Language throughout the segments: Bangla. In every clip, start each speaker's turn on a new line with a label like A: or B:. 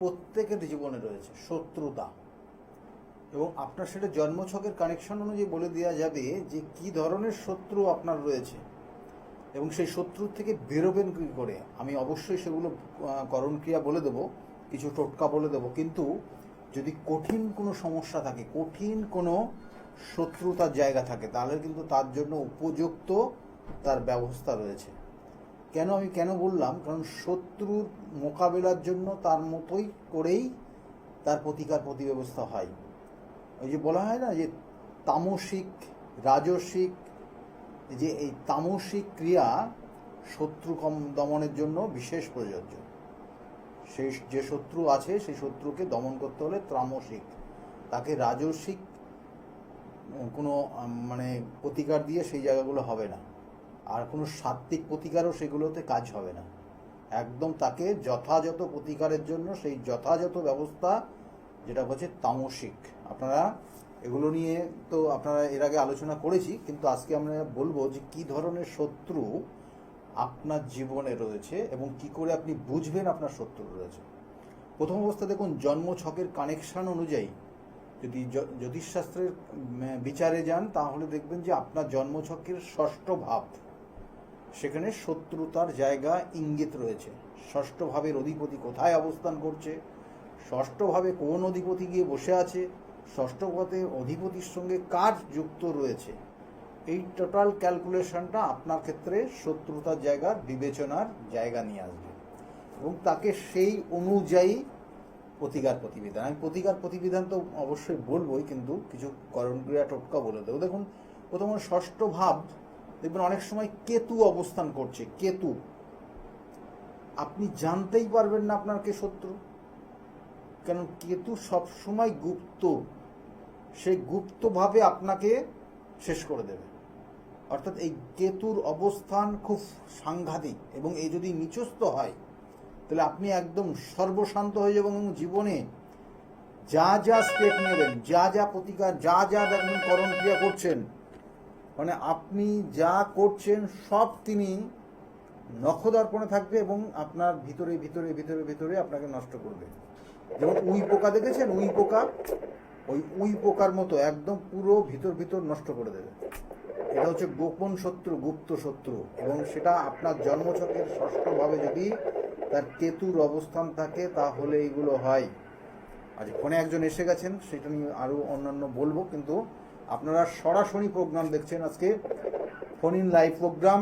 A: প্রত্যেকের জীবনে রয়েছে শত্রুতা, এবং আপনার সেটা জন্মছকের কানেকশন অনুযায়ী বলে দেওয়া যাবে যে কি ধরনের শত্রু আপনার রয়েছে এবং সেই শত্রুর থেকে বেরোবেন কী করে। আমি অবশ্যই সেগুলো করণক্রিয়া বলে দেবো, কিছু টোটকা বলে দেবো, কিন্তু যদি কঠিন কোনো সমস্যা থাকে, কঠিন কোনো শত্রুতার জায়গা থাকে, তাহলে কিন্তু তার জন্য উপযুক্ত তার ব্যবস্থা রয়েছে। আমি কেন বললাম, কারণ শত্রুর মোকাবেলার জন্য তার মতোই করেই তার প্রতিকার প্রতিব্যবস্থা হয়। ওই যে বলা হয় না যে তামসিক রাজসিক, যে এই তামসিক ক্রিয়া শত্রু দমনের জন্য বিশেষ প্রযোজ্য। সেই যে শত্রু আছে সেই শত্রুকে দমন করতে হলে তামসিক, তাকে রাজসিক কোনো প্রতিকার দিয়ে সেই জায়গাগুলো হবে না, আর কোনো সাত্ত্বিক প্রতিকারও সেগুলোতে কাজ হবে না। একদম তাকে যথাযথ প্রতিকারের জন্য সেই যথাযথ ব্যবস্থা, যেটা হচ্ছে তামসিক। আপনারা এগুলো নিয়ে তো আপনারা এর আগে আলোচনা করেছি, কিন্তু আজকে আমরা বলবো যে কি ধরনের শত্রু আপনার জীবনে রয়েছে এবং কি করে আপনি বুঝবেন আপনার শত্রু রয়েছে। প্রথম অবস্থা দেখুন, জন্মছকের কানেকশন অনুযায়ী যদি জ্যোতিষশাস্ত্রের বিচারে যান, তাহলে দেখবেন যে আপনার জন্মছকের ষষ্ঠ ভাব, সেখানে শত্রুতার জায়গা ইঙ্গিত রয়েছে। ষষ্ঠ ভাবের অধিপতি কোথায় অবস্থান করছে, ষষ্ঠ ভাবে কোন অধিপতি গিয়ে বসে আছে, ষষ্ঠ ভাবের অধিপতির সঙ্গে কার যুক্ত রয়েছে, এই টোটাল ক্যালকুলেশনটা আপনার ক্ষেত্রে শত্রুতার জায়গার বিবেচনার জায়গা নিয়ে আসবে এবং তাকে সেই অনুযায়ী প্রতিকার প্রতিবিধান। আমি প্রতিকার প্রতিবিধান তো অবশ্যই বলবোই, কিন্তু কিছু করণক্রিয়া টোটকা বলে দেবো। দেখুন, প্রথমত ষষ্ঠ ভাব দেখবেন অনেক সময় কেতু অবস্থান করছে। কেতু, আপনি জানতেই পারবেন না আপনার কে শত্রু, কারণ কেতু সবসময় গুপ্ত, সেই গুপ্তভাবে আপনাকে শেষ করে দেবে। অর্থাৎ এই কেতুর অবস্থান খুব সাংঘাতিক, এবং এই যদি নিচস্থ হয় তাহলে আপনি একদম সর্বশান্ত হয়ে যাবেন এবং জীবনে যা যা স্টেপ নেবেন, যা যা প্রতিকার, যা যা দেখবেন করণক্রিয়া করছেন, আপনি যা করছেন সব তিনি নখদর্পণে থাকবে এবং আপনার ভিতরে ভিতরে ভিতরে ভিতরে আপনাকে নষ্ট করবে। যেমন উই পোকা দেখেছেন, উই পোকা, ওই উই পোকার মতো একদম পুরো ভিতর ভিতর নষ্ট করে দেবে। এটা হচ্ছে গোপন শত্রু, গুপ্ত শত্রু, এবং সেটা আপনার জন্মছকের ষষ্ঠভাবে যদি তার কেতুর অবস্থান থাকে তাহলে এইগুলো হয়। আজ ফোনে একজন এসে গেছেন, সেটা নিয়ে আরও অন্যান্য বলবো, কিন্তু আপনারা সরাসরি প্রোগ্রাম দেখছেন আজকে, ফোন ইন লাইভ প্রোগ্রাম।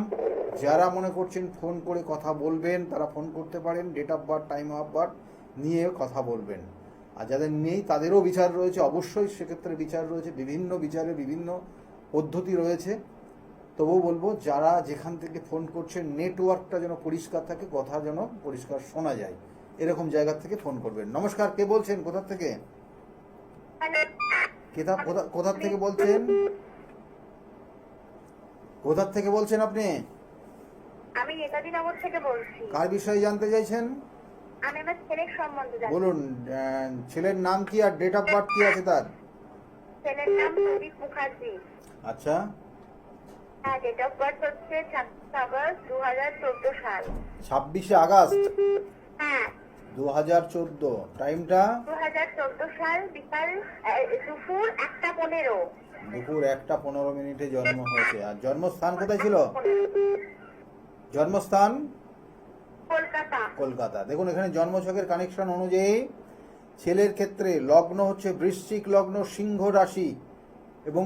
A: যারা মনে করছেন ফোন করে কথা বলবেন তারা ফোন করতে পারেন, date of birth, time of birth নিয়ে কথা বলবেন। আর যাদের নেই তাদেরও বিচার রয়েছে, অবশ্যই সেক্ষেত্রে বিচার রয়েছে, বিভিন্ন বিচারে বিভিন্ন পদ্ধতি রয়েছে। তবুও বলবো, যারা যেখান থেকে ফোন করছেন নেটওয়ার্কটা যেন পরিষ্কার থাকে, কথা যেন পরিষ্কার শোনা যায়, এরকম জায়গা থেকে ফোন করবেন। নমস্কার, কে বলছেন, কোথা থেকে? কোথা থেকে বলছেন? কোথা থেকে বলছেন আপনি?
B: আমি নেতাজিনগর থেকে বলছি।
A: কার বিষয়ে জানতে চাইছেন?
B: আমি আমার ছেলের সম্বন্ধে জানতে।
A: বলুন, ছেলের নাম কি আর ডেট অফ বার্থ কি আছে তার?
B: ছেলের নাম প্রদীপ মুখার্জি।
A: আচ্ছা,
B: হ্যাঁ, ডেট অফ বার্থ হচ্ছে 26 আগস্ট 2014 সাল।
A: 26 আগস্ট
B: হ্যাঁ,
A: 2014। টাইমটা?
B: 2014 সাল বিকাল দুপুর 1:15।
A: দুপুর 1:15 জন্ম হয়েছে। আর জন্মস্থান কোথায় ছিল? জন্মস্থান
B: কলকাতা।
A: কলকাতা। দেখুন, এখানে জন্মছকের কানেকশন অনুযায়ী ছেলের ক্ষেত্রে লগ্ন হচ্ছে বৃশ্চিক লগ্ন, সিংহ রাশি, এবং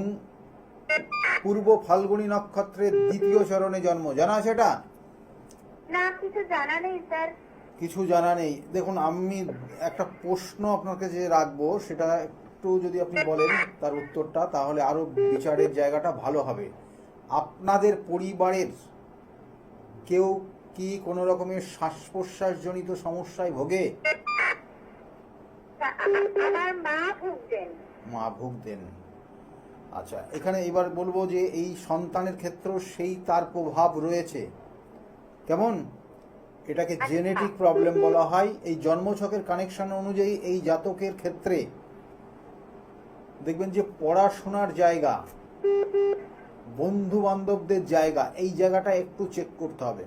A: পূর্ব ফাল্গুনী নক্ষত্রের দ্বিতীয় চরণে জন্ম। জানা আছে এটা?
B: না, কিছু জানা নেই স্যার।
A: কিছু জানা নেই। দেখুন, আমি একটা প্রশ্ন আপনার কাছে রাখবো, সেটা একটু যদি আপনি বলেন তার উত্তরটা, তাহলে আরো বিচারের জায়গাটা ভালো হবে। আপনাদের পরিবারের কেউ কি কোনো রকমের শ্বাস প্রশ্বাসজনিত সমস্যায় ভোগে?
B: আমার মা ভুগতেন।
A: মা ভুগতেন। আচ্ছা, এখানে এবার বলবো যে এই সন্তানের ক্ষেত্রেও সেই তার প্রভাব রয়েছে। কেমন? এটাকে জেনেটিক প্রবলেম বলা হয়। এই জন্মছকের কানেকশন অনুযায়ী এই জাতকের ক্ষেত্রে দেখবেন যে পড়াশোনার জায়গা, বন্ধু বান্ধবদের জায়গা, এই জায়গাটা একটু চেক করতে হবে।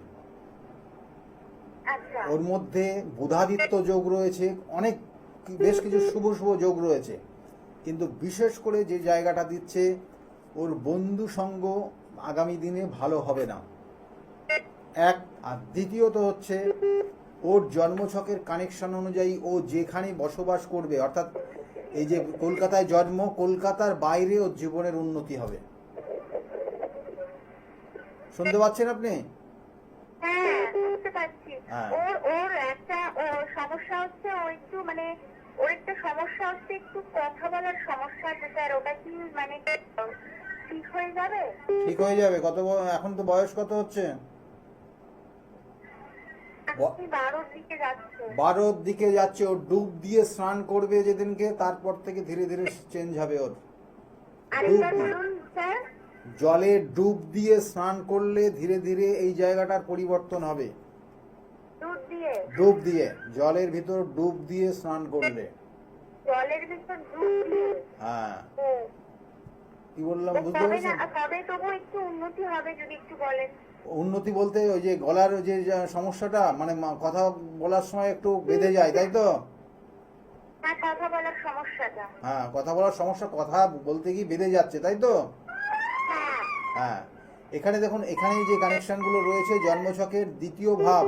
B: আচ্ছা
A: ওর মধ্যে বুধাদিত্য যোগ রয়েছে, অনেক বেশ কিছু শুভ শুভ যোগ রয়েছে, কিন্তু বিশেষ করে যে জায়গাটা দিচ্ছে ওর বন্ধু সঙ্গ আগামী দিনে ভালো হবে না, এক। আর দ্বিতীয়ত হচ্ছে ওর জন্মছকের কানেকশন অনুযায়ী ও যেখানে বসবাস করবে, অর্থাৎ এই যে কলকাতায় জন্ম, কলকাতার বাইরে ওর জীবনের উন্নতি হবে। শুনতে পাচ্ছেন আপনি?
B: হ্যাঁ বুঝতে পারছি।
A: হ্যাঁ।
B: ওর ওর একটা সমস্যা হচ্ছে, ও একটু মানে ওর একটা সমস্যা হচ্ছে, একটু কথা বলার সমস্যা আছে স্যার। ওটা কি মানে ঠিক হয়ে যাবে?
A: ঠিক হয়ে যাবে। এখন তো বয়স কত হচ্ছে?
B: আপনি 12-র দিকে যাচ্ছে।
A: 12-র দিকে যাচ্ছে। ও ডুব দিয়ে স্নান করবে যেদিনকে, তারপর থেকে ধীরে ধীরে চেঞ্জ হবে ওর।
B: আরেকবার বলুন স্যার।
A: জলে ডুব দিয়ে স্নান করলে ধীরে ধীরে এই জায়গাটার পরিবর্তন হবে।
B: দুধ দিয়ে?
A: ডুব দিয়ে, জলের ভিতর ডুব দিয়ে স্নান করলে।
B: জলের ভিতর দুধ দিয়ে?
A: হ্যাঁ।
B: ও,
A: কি বললাম বুঝতে
B: কবে
A: পেরেছেন?
B: না কবে তবু একটু উন্নতি হবে যদি একটু বলেন।
A: উন্নতি বলতে ওই যে গলার যে সমস্যাটা, মানে কথা বলার সময় একটু বেঁধে যায়, তাই তো?
B: হ্যাঁ, কথা বলার সমস্যাটা।
A: হ্যাঁ, কথা বলার সমস্যা, কথা বলতে গিয়ে বেঁধে যাচ্ছে, তাই তো?
B: হ্যাঁ।
A: হ্যাঁ। এখানে দেখুন, এখানে যে কানেকশনগুলো রয়েছে জন্মছকের দ্বিতীয় ভাব,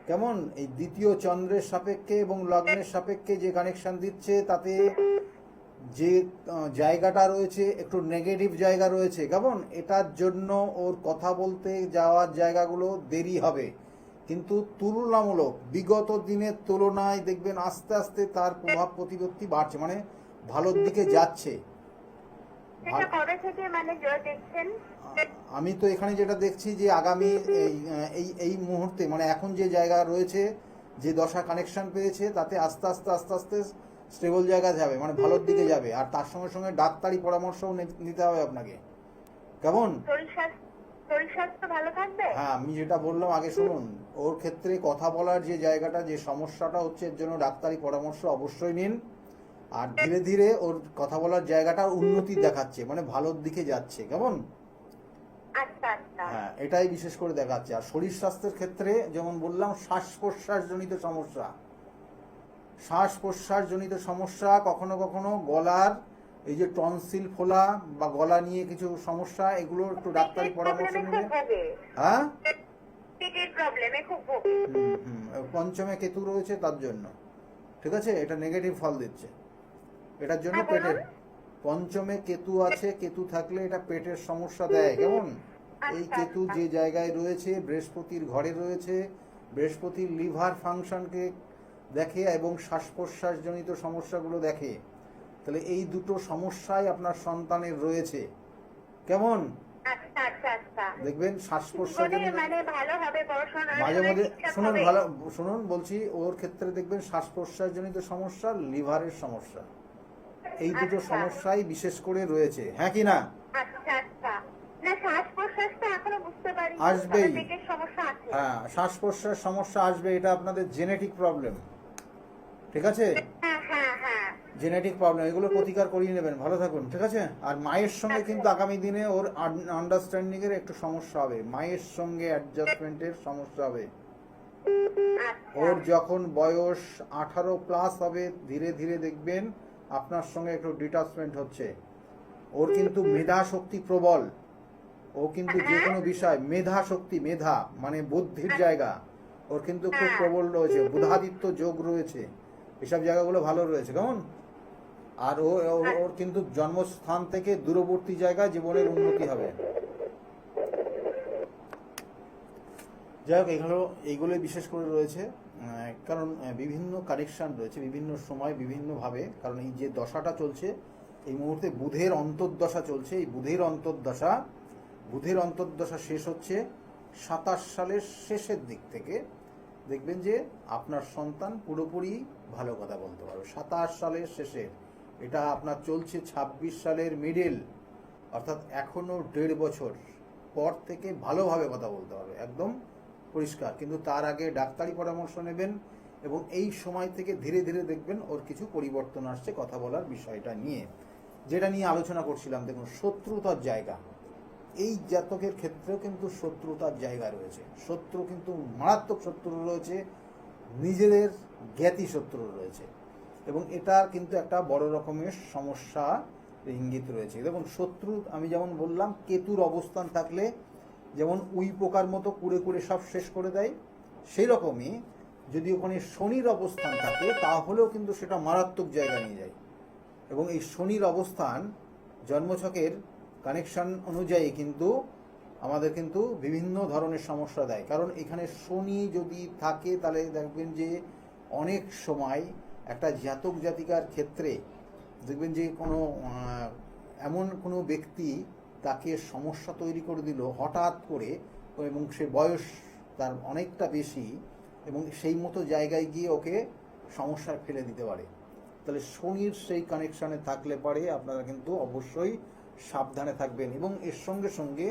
A: কেমন এই দ্বিতীয় চন্দ্রের সাপেক্ষে এবং লগ্নের সাপেক্ষে যে কানেকশন দিচ্ছে, তাতে যে জায়গাটা রয়েছে একটু নেগেটিভ জায়গা রয়েছে, কেমন এটার জন্য ওর কথা বলতে যাওয়ার জায়গাগুলো দেরি হবে, কিন্তু তুলনামূলক বিগত দিনের তুলনায় দেখবেন আস্তে আস্তে তার প্রভাব প্রতিপত্তি বাড়ছে, মানে ভালোর দিকে যাচ্ছে।
B: সেটা কবে থেকে মানে দেখছেন?
A: আমি তো এখানে যেটা দেখছি যে আগামী এই এই মুহূর্তে, মানে এখন যে জায়গা রয়েছে, যে দশা কানেকশন পেয়েছে, তাতে আস্তে আস্তে আস্তে আস্তে স্টেবল জায়গা যাবে, মানে ভালোর দিকে যাবে। আর তার সঙ্গে সঙ্গে ডাক্তারি পরামর্শও নিতে হবে আপনাকে, কেমন?
B: শরীর স্বাস্থ্য ভালো থাকবে?
A: হ্যাঁ, আমি যেটা বললাম আগে শুনুন। ওর ক্ষেত্রে কথা বলার যে জায়গাটা, যে সমস্যাটা হচ্ছে, এর জন্য ডাক্তারি পরামর্শ অবশ্যই নিন। আর ধীরে ধীরে ওর কথা বলার জায়গাটা উন্নতি দেখাচ্ছে, মানে ভালোর দিকে যাচ্ছে, কেমন?
B: আচ্ছা আচ্ছা।
A: হ্যাঁ, এটাই বিশেষ করে দেখাচ্ছে। আর শরীর স্বাস্থ্যের ক্ষেত্রে যেমন বললাম, শ্বাস প্রশ্বাস জনিত সমস্যা, শ্বাস প্রশ্বাস জনিত সমস্যা, কখনো কখনো গলার এই যে টনসিল ফোলা বা গলা নিয়ে কিছু সমস্যা, এগুলো একটু ডাক্তারি পরামর্শ নেবেন। হ্যাঁ,
B: পেটের প্রবলেমে খুব ভোগে।
A: পঞ্চমে কেতু রয়েছে তার জন্য, ঠিক আছে? এটা নেগেটিভ ফল দিচ্ছে এটার জন্য।
B: হ্যাঁ,
A: পেটের
B: বলুন।
A: পঞ্চমে কেতু আছে, কেতু থাকলে এটা পেটের সমস্যা দেয়, কেমন? এই
B: আচ্ছা,
A: কেতু
B: আচ্ছা।
A: যে জায়গায় রয়েছে, বৃহস্পতির ঘরে রয়েছে, বৃহস্পতির লিভার ফাংশনকে দেখে এবং শ্বাস প্রশ্বাস জনিত সমস্যাগুলো দেখে। তাহলে এই দুটো সমস্যাই আপনার সন্তানের রয়েছে, কেমন?
B: আচ্ছা আচ্ছা আচ্ছা।
A: দেখবেন শ্বাস প্রশ্বাস
B: জীবনে মানে ভালো হবে, পড়াশোনা
A: মাঝে মাঝে
B: ঠিকঠাক
A: শুনুন,
B: হবে।
A: ভালো শুনুন বলছি, ওর ক্ষেত্রে দেখবেন শ্বাস প্রশ্বাস জনিত সমস্যা, লিভারের সমস্যা, এই দুটো
B: আচ্ছা।
A: সমস্যাই বিশেষ করে রয়েছে, হ্যাঁ কি না?
B: আচ্ছা আচ্ছা। না, শ্বাস প্রশ্বাসটা এখনো বুঝতে পারি,
A: আসবেই।
B: পেটের সমস্যা আছে।
A: হ্যাঁ, শ্বাস প্রশ্বাস সমস্যা আসবে, এটা আপনাদের জেনেটিক প্রবলেম, ঠিক আছে?
B: হ্যাঁ হ্যাঁ হ্যাঁ।
A: জেনেটিক প্রবলেম, এগুলো প্রতিকার করিয়ে নেবেন, ভালো থাকুন, ঠিক আছে? আর মায়ের সঙ্গে কিন্তু আগামী দিনে ওর আন্ডারস্ট্যান্ডিং এর একটু সমস্যা হবে, মায়ের সঙ্গে অ্যাডজাস্টমেন্টের সমস্যা হবে।
B: আচ্ছা।
A: ওর যখন বয়স 18+ হবে, ধীরে ধীরে দেখবেন আপনার সঙ্গে একটু ডিটাচমেন্ট হচ্ছে। ওর কিন্তু মেধা শক্তি প্রবল, ও কিন্তু যে কোনো বিষয় মেধা শক্তি, মেধা মানে বুদ্ধির জায়গা ওর কিন্তু খুব প্রবল রয়েছে, বুধাদিত্য যোগ রয়েছে, এসব জায়গাগুলো ভালো রয়েছে, কেমন? আর ওর কিন্তু জন্মস্থান থেকে দূরবর্তী জায়গায় জীবনের উন্নতি হবে। যাই হোক, এইগুলো বিশেষ করে রয়েছে, কারণ বিভিন্ন কানেকশন রয়েছে বিভিন্ন সময় বিভিন্নভাবে, কারণ এই যে দশাটা চলছে এই মুহূর্তে বুধের অন্তর্দশা চলছে। এই বুধের অন্তর্দশা শেষ হচ্ছে 27 সালের শেষের দিক থেকে। দেখবেন যে আপনার সন্তান পুরোপুরি ভালো কথা বলতে পারবে 27 সালের শেষে। এটা আপনার চলছে 26 সালের মিডল, অর্থাৎ এখনো 1.5 বছর পর থেকে ভালোভাবে কথা বলতে পারবে, একদম পরিষ্কার। কিন্তু তার আগে ডাক্তারি পরামর্শ নেবেন, এবং এই সময় থেকে ধীরে ধীরে দেখবেন ওর কিছু পরিবর্তন আসছে কথা বলার বিষয়টা নিয়ে, যেটা নিয়ে আলোচনা করছিলাম। দেখুন, শত্রুতার জায়গা, এই জাতকের ক্ষেত্রেও কিন্তু শত্রুতার জায়গা রয়েছে। শত্রু কিন্তু মারাত্মক শত্রু রয়েছে, নিজেদের জ্ঞাতি শত্রু রয়েছে, এবং এটার কিন্তু একটা বড় রকমের সমস্যা ইঙ্গিত রয়েছে। দেখুন, শত্রু আমি যেমন বললাম, কেতুর অবস্থান থাকলে যেমন উই পোকার মতো কুড়ে কুড়ে সব শেষ করে দেয়, সেই রকমই যদি ওখানে শনির অবস্থান থাকে তাহলেও কিন্তু সেটা মারাত্মক জায়গা নিয়ে যায়। এবং এই শনির অবস্থান জন্মছকের কানেকশন অনুযায়ী কিন্তু আমাদের কিন্তু বিভিন্ন ধরনের সমস্যা দেয়। কারণ এখানে শনি যদি থাকে তাহলে দেখবেন যে অনেক সময় একটা জাতক জাতিকার ক্ষেত্রে দেখবেন যে কোনো এমন কোনো ব্যক্তি তাকে সমস্যা তৈরি করে দিল হঠাৎ করে, এবং সে বয়স তার অনেকটা বেশি, এবং সেই মতো জায়গায় গিয়ে ওকে সমস্যায় ফেলে দিতে পারে। তাহলে শনির সেই কানেকশানে থাকলে পারে আপনারা কিন্তু অবশ্যই সাবধানে থাকবেন। এবং এর সঙ্গে সঙ্গে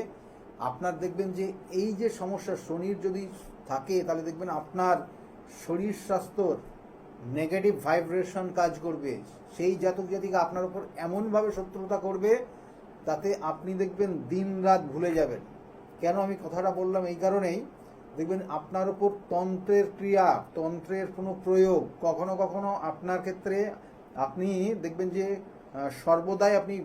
A: আপনার দেখবেন যে এই যে সমস্যা শনির যদি থাকে তাহলে দেখবেন আপনার শরীর স্বাস্থ্যর নেগেটিভ ভাইব্রেশন কাজ করবে। সেই জাতক জাতিকা আপনার উপর এমনভাবে শত্রুতা করবে তাতে আপনি দেখবেন দিন রাত ভুলে যাবেন। কেন আমি কথাটা বললাম এই কারণেই, দেখবেন আপনার উপর তন্ত্রের ক্রিয়া, তন্ত্রের কোনো প্রয়োগ কখনো কখনো আপনার ক্ষেত্রে আপনি দেখবেন যে সর্বদাই আপনি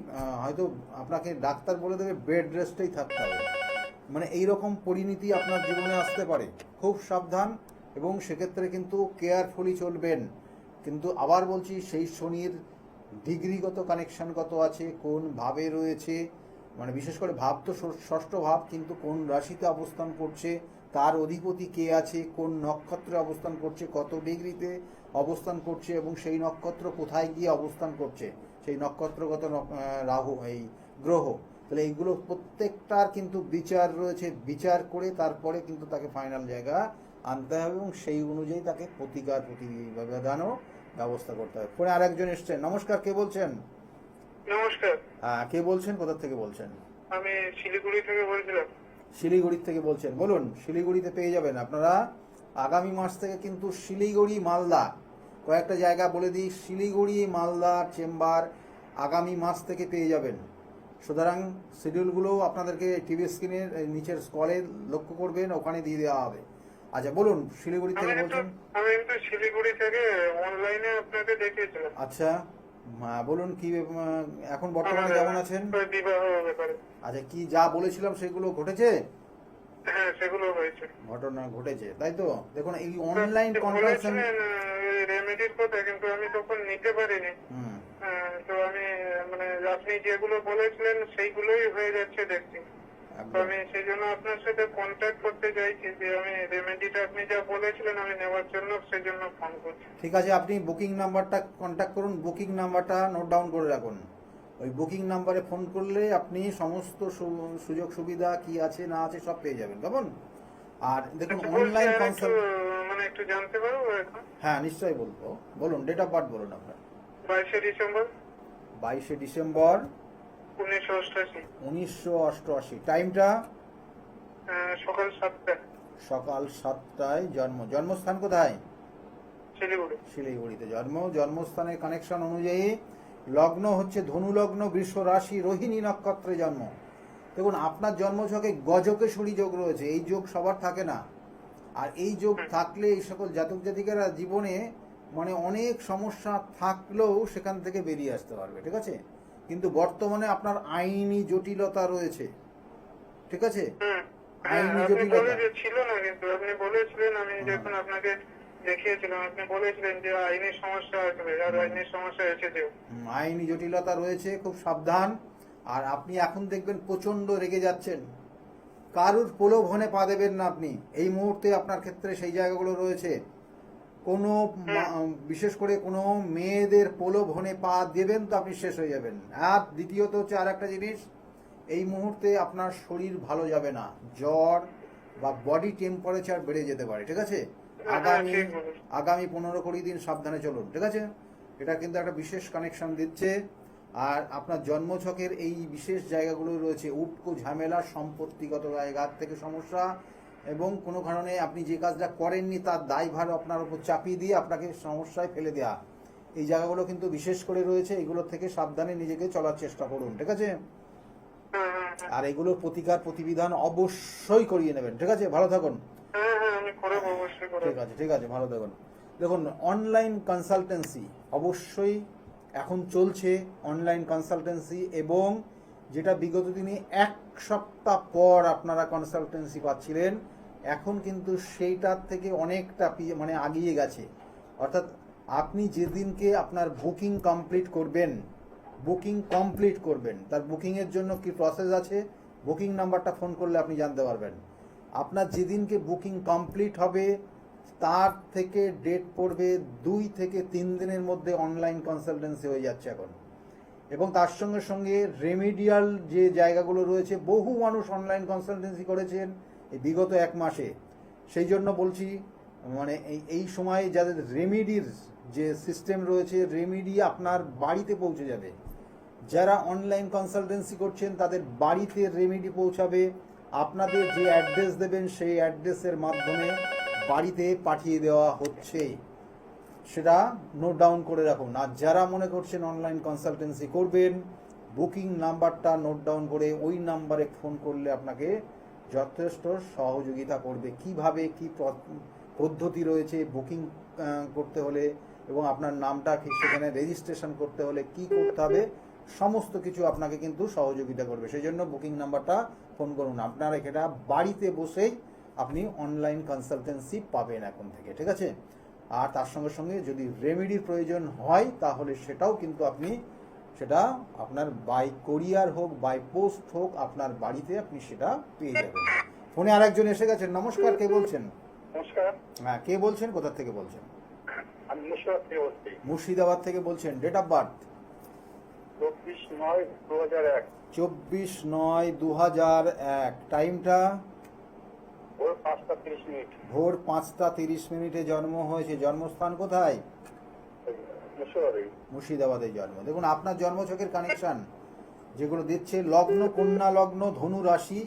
A: হয়তো আপনাকে ডাক্তার বলে দেবে বেড রেস্টেই থাকতে হবে, মানে এইরকম পরিণতি আপনার জীবনে আসতে পারে। খুব সাবধান, এবং সেক্ষেত্রে কিন্তু কেয়ারফুলি চলবেন। কিন্তু আবার বলছি, সেই শনির ডিগ্রিগত কানেকশন কত আছে, কোন ভাবে রয়েছে, মানে বিশেষ করে ভাব তো ষষ্ঠ ভাব, কিন্তু কোন রাশিতে অবস্থান করছে, তার অধিপতি কে আছে, কোন নক্ষত্রে অবস্থান করছে, কত ডিগ্রিতে অবস্থান করছে, এবং সেই নক্ষত্র কোথায় গিয়ে অবস্থান করছে, সেই নক্ষত্রগত রাহু এই গ্রহ, তাহলে এইগুলো প্রত্যেকটার কিন্তু বিচার রয়েছে। বিচার করে তারপরে কিন্তু তাকে ফাইনাল জায়গা আনতে হবে, এবং সেই অনুযায়ী তাকে প্রতিবিধানও ব্যবস্থা করতে হবে। ফোনে আরেকজন এসছেন। নমস্কার, কে বলছেন?
C: নমস্কার,
A: কে বলছেন, কোথা থেকে বলছেন?
C: আমি শিলিগুড়ি থেকে বলছিলাম।
A: শিলিগুড়ি থেকে বলছেন, বলুন। শিলিগুড়িতে পেয়ে যাবেন আপনারা আগামী মাস থেকে কিন্তু শিলিগুড়ি মালদা কয়েকটা জায়গা বলে দিই, শিলিগুড়ি মালদা চেম্বার আগামী মাস থেকে পেয়ে যাবেন। সুতরাং শিডিউলগুলো আপনাদেরকে টিভি স্ক্রিনের নিচের স্কলে লক্ষ্য করবেন, ওখানে দিয়ে দেওয়া হবে। আচ্ছা বলুন, শিলিগুড়ি থেকে বলছেন?
C: আমি কিন্তু শিলিগুড়ি থেকে অনলাইনে আপনাকে দেখিয়েছিলাম।
A: আচ্ছা বলুন, কি এখন বর্তমানে কেমন আছেন?
C: বিবাহ ব্যাপারে।
A: আচ্ছা, কি যা বলেছিলাম সেগুলো ঘটেছে?
C: হ্যাঁ, সেগুলো হয়েছে।
A: ঘটনা ঘটেছে, তাই তো? দেখুন, এই অনলাইন কনসালটেশন
C: রেমেডির কথা, কিন্তু আমি তখন নিতে পারিনি। তো আমি মানে আপনি যেগুলো বলেছিলেন সেইগুলোই হয়ে যাচ্ছে দেখছি। তো আমি সেই জন্য আপনার সাথে কন্ট্যাক্ট করতে চাইছি যে আমি রেমেডিটা আপনি যা বলেছিলেন আমি নেওয়ার জন্য সেই জন্য ফোন করছি।
A: ঠিক আছে, আপনি বুকিং নাম্বারটা কন্ট্যাক্ট করুন, বুকিং নাম্বারটা নোট ডাউন করে রাখুন। ওই বুকিং নাম্বারে ফোন করলে আপনি সমস্ত সুযোগ সুবিধা কি আছে না আছে সব পেয়ে যাবেন, কেমন? আর দেখুন অনলাইন কনসাল্ট,
C: মানে একটু জানতে পারবো এখন?
A: হ্যাঁ নিশ্চয়ই বলবো। বলুন, ডেট অফ বার্থ বলুন আপনার।
C: 22শে ডিসেম্বর
A: 22শে ডিসেম্বর
C: 1988।
A: 1988। টাইমটা?
C: সকাল 7টায়।
A: সকাল 7টায় জন্ম। জন্মস্থান কোথায়?
C: শিলিগুড়ি।
A: শিলিগুড়িতে জন্ম। জন্মস্থানের কানেকশন অনুযায়ী লগ্ন হচ্ছে ধনু লগ্ন, বৃষ রাশি, রোহিণী নক্ষত্রে জন্ম। দেখুন, আপনার জন্মছকে গজকেশরী যোগ রয়েছে। এই যোগ সবার থাকে না, আর এই যোগ থাকলে এই সকল জাতক জাতিকারা জীবনে মানে অনেক সমস্যা থাকলেও সেখান থেকে বেরিয়ে আসতে পারবে, ঠিক আছে? কিন্তু বর্তমানে আপনার আইনি জটিলতা রয়েছে, ঠিক আছে? আইনি জটিলতা
C: ছিল না, কিন্তু আপনি বলেছিলেন, আমি যখন আপনাকে দেখিয়েছিলাম আপনি বলেছিলেন যে আইনি সমস্যা আসবে, আর আইনি সমস্যা এসেছেও।
A: আইনি জটিলতা রয়েছে, খুব সাবধান। আর আপনি এখন দেখবেন প্রচন্ড রেগে যাচ্ছেন, কারুর প্রলোভনে পা দেবেন না আপনি। এই মুহূর্তে আপনার ক্ষেত্রে সেই জায়গাগুলো রয়েছে। কোনো বিশেষ করে কোনো মেয়েদের প্রলোভনে পা দেবেন তো আপনি শেষ হয়ে যাবেন। আর দ্বিতীয়ত হচ্ছে আর একটা জিনিস, এই মুহূর্তে আপনার শরীর ভালো যাবে না, জ্বর বা বডি টেম্পারেচার বেড়ে যেতে পারে, ঠিক আছে? আগামী 15-20 দিন সাবধানে চলুন, ঠিক আছে? এটা কিন্তু একটা বিশেষ কানেকশন দিচ্ছে। আর আপনার জন্মছকের এই বিশেষ জায়গাগুলো রয়েছে উটকো ঝামেলা, সম্পত্তিগত জায়গার থেকে সমস্যা, এবং কোনো কারণে আপনি যে কাজটা করেননি তার দায়ভার আপনার উপর চাপিয়ে দিয়ে আপনাকে সমস্যায় ফেলে দেওয়া, এই জায়গাগুলো কিন্তু বিশেষ করে রয়েছে। এগুলো থেকে সাবধানে নিজেকে চলার চেষ্টা করুন, ঠিক আছে?
C: হ্যাঁ।
A: আর এগুলোর প্রতিকার প্রতিবিধান অবশ্যই করিয়ে নেবেন। ঠিক আছে, ভালো থাকুন।
C: হ্যাঁ হ্যাঁ আমি করবো, অবশ্যই করবো।
A: ঠিক আছে, ভালো থাকুন। দেখুন, অনলাইন কনসালটেন্সি অবশ্যই এখন চলছে, অনলাইন কনসালটেন্সি, এবং যেটা বিগত দিনে 1 সপ্তাহ পর আপনারা কনসালটেন্সি পাচ্ছিলেন, এখন কিন্তু সেইটার থেকে অনেকটা মানে আগিয়ে গেছে। অর্থাৎ আপনি যেদিনকে আপনার বুকিং কমপ্লিট করবেন, তার বুকিংয়ের জন্য কি প্রসেস আছে, বুকিং নাম্বারটা ফোন করলে আপনি জানতে পারবেন। আপনার যেদিনকে বুকিং কমপ্লিট হবে তার থেকে ডেট পড়বে 2 থেকে 3 দিনের মধ্যে অনলাইন কনসালটেন্সি হয়ে যাচ্ছে এখন। এবং তার সঙ্গে সঙ্গে রেমিডিয়াল যে জায়গাগুলো রয়েছে, বহু মানুষ অনলাইন কনসালটেন্সি করেছেন এই বিগত 1 মাসে। সেই জন্য বলছি, মানে এই সময় যাদের রেমিডির যে সিস্টেম রয়েছে, রেমিডি আপনার বাড়িতে পৌঁছে যাবে। যারা অনলাইন কনসালটেন্সি করছেন তাদের বাড়িতে রেমিডি পৌঁছাবে। আপনাদের যে অ্যাড্রেস দেবেন সেই অ্যাড্রেসের মাধ্যমে বাড়িতে পাঠিয়ে দেওয়া হচ্ছে, সেটা নোট ডাউন করে রাখুন। আর যারা মনে করছেন অনলাইন কনসালটেন্সি করবেন, বুকিং নাম্বারটা নোট ডাউন করে ওই নাম্বারে ফোন করলে আপনাকে যথেষ্ট সহযোগিতা করবে। কিভাবে কি পদ্ধতি রয়েছে বুকিং করতে হলে, এবং আপনার নামটা সেখানে রেজিস্ট্রেশন করতে হলে কি করতে হবে, সমস্ত কিছু আপনাকে কিন্তু সহযোগিতা করবে। সেই জন্য বুকিং নাম্বারটা ফোন করুন। আপনারা এটা বাড়িতে বসেই আপনি অনলাইন কনসালটেন্সি পাবেন এখন থেকে। ঠিক আছে, আর তার সঙ্গে সঙ্গে যদি রেমেডির প্রয়োজন হয় তাহলে সেটাও কিন্তু আপনি সেটা আপনার বাই কোরিয়ার হোক, বাই পোস্ট হোক, আপনার বাড়িতে আপনি সেটা পেয়ে যাবেন। ফোনে আরেকজন এসে গেছেন। নমস্কার, কে বলছেন?
D: নমস্কার,
A: হ্যাঁ, কে বলছেন, কোথা থেকে বলছেন?
D: আমি মুর্শিদাবাদ থেকে বলছি।
A: মুর্শিদাবাদ থেকে বলছেন। Date of birth?
D: 24/9/2001।
A: 24/9/2001। টাইমটা?
D: ভোর 5:30।
A: ভোর 5:30 জন্ম হয়েছে। জন্মস্থান কোথায়?
D: মুর্শিদাবাদে।
A: মুর্শিদাবাদে জন্ম। দেখুন, আপনার জন্মছকের কানেকশন যেগুলো দিচ্ছে, লগ্ন কন্যা লগ্ন, ধনু রাশি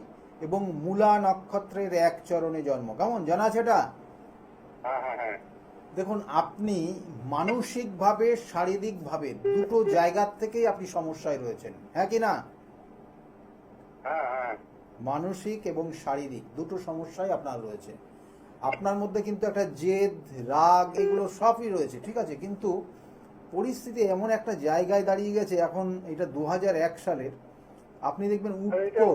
A: এবং মূলা নক্ষত্রের 1 চরণে জন্ম। কেমন জানা আছে এটা?
D: হ্যাঁ হ্যাঁ হ্যাঁ।
A: দেখুন, আপনি মানসিকভাবে শারীরিকভাবে দুটো জায়গার থেকেই আপনি সমস্যায় রয়েছেন, হ্যাঁ কি না?
D: হ্যাঁ হ্যাঁ।
A: মানসিক এবং শারীরিক দুটো সমস্যাই আপনার রয়েছে। আপনার মধ্যে কিন্তু একটা জেদ, রাগ, এগুলো সবই রয়েছে, ঠিক আছে, কিন্তু পরিস্থিতি এমন একটা জায়গায় দাঁড়িয়ে গেছে এখন, এটা 2001 সালের, আপনি দেখবেন উঠো।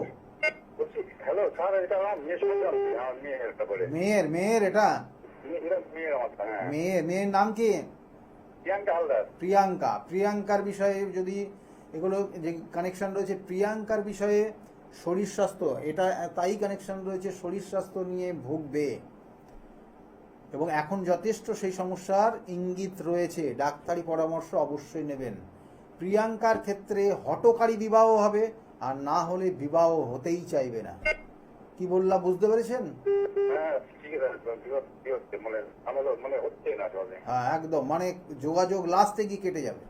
D: বলছি, হ্যালো স্যার, এটা আমার মেয়ের সঙ্গে যাচ্ছি। আমার মেয়ে একটা বলে।
A: মেয়ের এটা
D: মেয়ের আমার। হ্যাঁ।
A: মেয়ের নাম কি?
D: প্রিয়াঙ্কা হালদার।
A: প্রিয়াঙ্কার বিষয়ে যদি এগুলো যে কানেকশন রয়েছে, প্রিয়াঙ্কার বিষয়ে শরীর স্বাস্থ্য, এটা তাই কানেকশন রয়েছে, শরীর স্বাস্থ্য নিয়ে ভুগবে এবং এখন যথেষ্ট সেই সমস্যার ইঙ্গিত রয়েছে। ডাক্তারি পরামর্শ অবশ্যই নেবেন। প্রিয়াঙ্কার ক্ষেত্রে হঠকারী বিবাহ হবে, আর না হলে বিবাহ হতেই চাইবে না। কি বললাম বুঝতে পেরেছেন?
D: হ্যাঁ ঠিক আছে। মানে হচ্ছে না চলে।
A: হ্যাঁ একদম, মানে যোগাযোগ লাস্টে গিয়ে কেটে যাবে,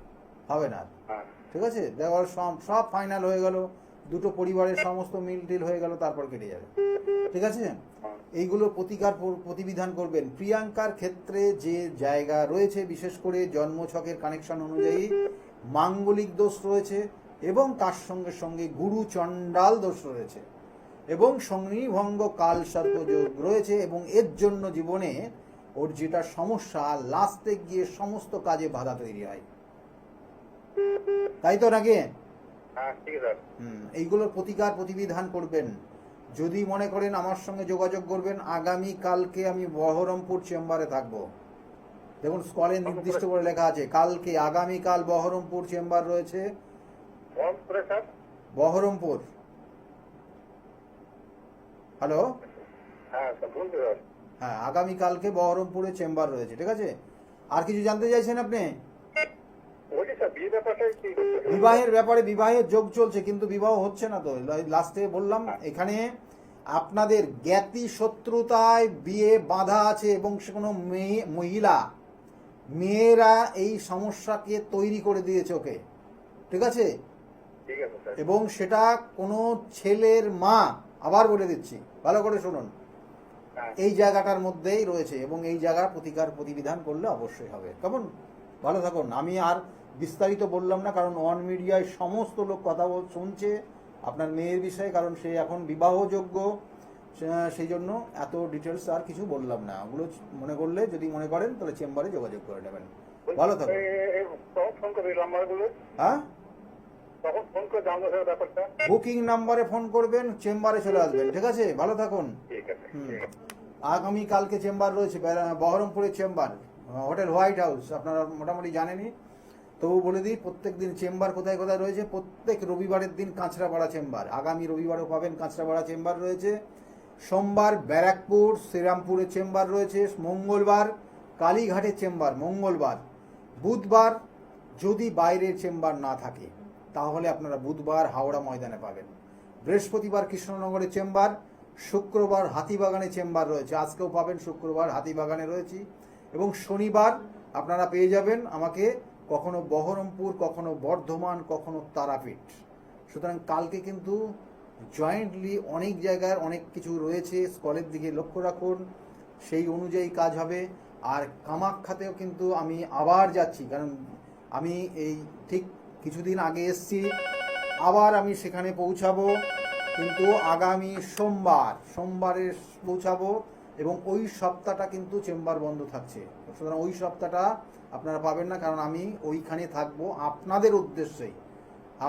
A: হবে না।
D: হ্যাঁ।
A: ঠিক আছে, দেওয়ার সব ফাইনাল হয়ে গেল, দুটো পরিবারের সমস্ত মিল টিল হয়ে গেল, তারপর কেটে যাবে। ঠিক আছে, এইগুলো প্রতিকার প্রতিবিধান করবেন। প্রিয়াঙ্কার ক্ষেত্রে যে জায়গা রয়েছে, বিশেষ করে জন্মছকের কানেকশন অনুযায়ী মাঙ্গলিক দোষ রয়েছে, এবং তার সঙ্গে সঙ্গে গুরু চণ্ডাল দোষ রয়েছে, এবং শনিভঙ্গ কাল সর্প যোগ রয়েছে, এবং এর জন্য জীবনে ওর যেটা সমস্যা, লাস্টে গিয়ে সমস্ত কাজে বাধা তৈরি হয়, তাই তো নাকি?
D: হ্যাঁ ঠিক আছে।
A: এইগুলোর প্রতিকার প্রতিবিধান করবেন। যদি মনে করেন আমার সঙ্গে যোগাযোগ করবেন, আগামী কালকে আমি বহরমপুর চেম্বারে থাকবো। দেখুন, স্কলে নির্দিষ্ট করে লেখা আছে কালকে, আগামীকাল বহরমপুর চেম্বার রয়েছে। বহরমপুর। হ্যালো, হ্যাঁ, আগামীকালকে বহরমপুরে চেম্বার রয়েছে। ঠিক আছে, আর কিছু জানতে চাইছেন আপনি? বিবাহের ব্যাপারে, বিবাহের যোগ চলছে কিন্তু বিবাহ হচ্ছে না তো। লাস্টে বললাম, এখানে আপনাদের জ্ঞাতি শত্রুতায় বিয়ে বাধা আছে, এবং সে কোনো মেয়েরা এই সমস্যাকে তৈরি করে দিয়েছে ওকে। ঠিক আছে, এবং সেটা কোনো ছেলের মা, আবার বলে দিচ্ছি ভালো করে শুনুন, এই জায়গাটার মধ্যেই রয়েছে, এবং এই জায়গার প্রতিকার প্রতিবিধান করলে অবশ্যই হবে। কেমন? ভালো থাকুন। আমি আর বিস্তারিত বললাম না, কারণ অন মিডিয়ায় সমস্ত লোক কথা শুনছে আপনার মেয়ের বিষয়ে, কারণ সে এখন বিবাহযোগ্য, সেই জন্য এত ডিটেলস আর কিছু বললাম না। ওগুলো মনে করলে, যদি মনে করেন, তাহলে চেম্বারে যোগাযোগ করে নেবেন। ভালো থাকুন।
D: তখন ফোন করবে নাম্বারগুলো,
A: হ্যাঁ,
D: তখন ফোন করে জানবো স্যার ব্যাপারটা।
A: বুকিং নাম্বারে ফোন করবেন, চেম্বারে চলে আসবেন। ঠিক আছে, ভালো থাকুন।
D: ঠিক আছে, ঠিক আছে।
A: আগামী কালকে চেম্বার রয়েছে বহরমপুরের চেম্বার, হোটেল হোয়াইট হাউস, আপনারা মোটামুটি জানেনই, তবু বলে দিই প্রত্যেকদিন চেম্বার কোথায় কোথায় রয়েছে। প্রত্যেক রবিবারের দিন কাঁচরাপাড়া চেম্বার, আগামী রবিবারও পাবেন কাঁচরাপাড়া চেম্বার রয়েছে। সোমবার ব্যারাকপুর শ্রীরামপুরের চেম্বার রয়েছে। মঙ্গলবার কালীঘাটের চেম্বার, মঙ্গলবার। বুধবার যদি বাইরের চেম্বার না থাকে তাহলে আপনারা বুধবার হাওড়া ময়দানে পাবেন। বৃহস্পতিবার কৃষ্ণনগরের চেম্বার, শুক্রবার হাতিবাগানে চেম্বার রয়েছে, আজকেও পাবেন, শুক্রবার হাতিবাগানে রয়েছি। এবং শনিবার আপনারা পেয়ে যাবেন আমাকে কখনো বহরমপুর, কখনো বর্ধমান, কখনো তারাপীঠ। সুতরাং কালকে কিন্তু জয়েন্টলি অনেক জায়গার অনেক কিছু রয়েছে, স্কলের দিকে লক্ষ্য রাখুন, সেই অনুযায়ী কাজ হবে। আর কামাখ্যাতেও কিন্তু আমি আবার যাচ্ছি, কারণ আমি এই ঠিক কিছুদিন আগে এসছি, আবার আমি সেখানে পৌঁছাবো, কিন্তু আগামী সোমবারে পৌঁছাবো। এবং ওই সপ্তাহটা কিন্তু চেম্বার বন্ধ থাকছে, সুতরাং ওই সপ্তাহটা আপনারা পাবেন না, কারণ আমি ওইখানে থাকবো আপনাদের উদ্দেশ্যেই,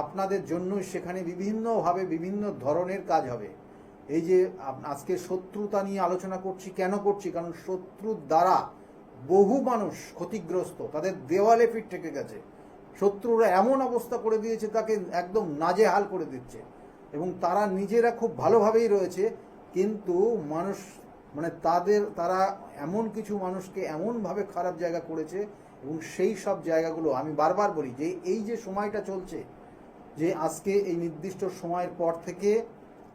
A: আপনাদের জন্যই সেখানে বিভিন্নভাবে বিভিন্ন ধরনের কাজ হবে। এই যে আজকে শত্রুতা নিয়ে আলোচনা করছি, কেন করছি? কারণ শত্রুর দ্বারা বহু মানুষ ক্ষতিগ্রস্ত, তাদের দেওয়ালে পিঠ থেকে গেছে। শত্রুরা এমন অবস্থা করে দিয়েছে, তাকে একদম নাজেহাল করে দিচ্ছে, এবং তারা নিজেরা খুব ভালোভাবেই রয়েছে, কিন্তু মানুষ মানে তারা এমন কিছু মানুষকে এমনভাবে খারাপ জায়গা করেছে। এবং সেই সব জায়গাগুলো আমি বারবার বলি যে এই যে সময়টা চলছে, যে আজকে এই নির্দিষ্ট সময়ের পর থেকে,